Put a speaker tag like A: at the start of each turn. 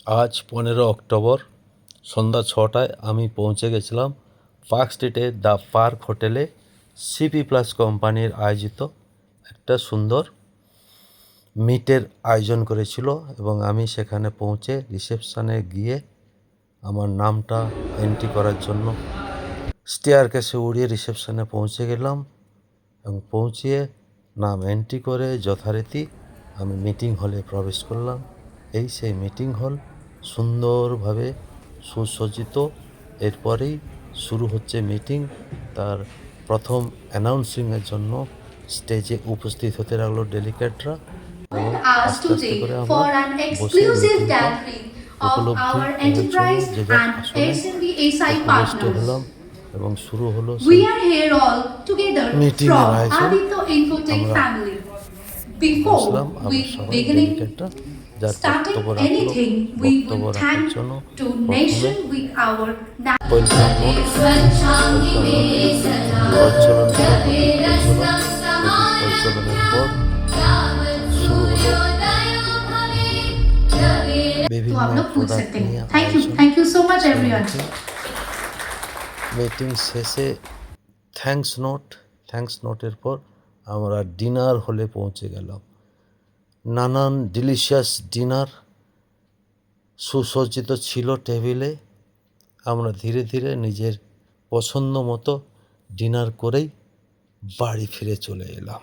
A: আজ 15 অক্টোবর সন্ধ্যা 6টায় আমি পৌঁছে গেছিলাম পার্ক স্ট্রিটে দ্য পার্ক হোটেলে। সিপি প্লাস কোম্পানির আয়োজিত একটা সুন্দর মিটের আয়োজন করেছিল এবং আমি সেখানে পৌঁছে রিসেপশানে গিয়ে আমার নামটা এন্ট্রি করার জন্য স্টেয়ারকেসে উড়িয়ে রিসেপশানে পৌঁছে গেলাম এবং পৌঁছিয়ে নাম এন্ট্রি করে যথারীতি আমি মিটিং হলে প্রবেশ করলাম। এই সেই মিটিং হল, সুন্দরভাবে সুসজ্জিত। এরপরেই শুরু হচ্ছে মিটিং। তার প্রথম অ্যানাউন্সিংয়ের জন্য স্টেজে উপস্থিত হতে লাগলো ডেলিগেটরা এবং আস্তে আস্তে করে আমরা বসে মিটিংটা উপলব্ধি করার জন্য যে যার আসনে উপবিষ্ট হলাম এবং শুরু হলো সেই মিটিংয়ের আয়োজন। আমরা বসলাম, আমরা সবাই ডেলিগেটরা যার বক্তব্য রাখলো। বক্তব্য রাখার জন্য প্রথমে ওয়েলকাম নোট প্রজ্বলন প্রজ্বলনের পর শুরু হলো বিভিন্ন প্রোডাক্ট নিয়ে মিটিং শেষে থ্যাঙ্কস নোটের পর আমরা ডিনার হলে পৌঁছে গেলাম। নানান ডিলিশিয়াস ডিনার সুসজ্জিত ছিল টেবিলে। আমরা ধীরে ধীরে নিজের পছন্দ মতো ডিনার করেই বাড়ি ফিরে চলে এলাম।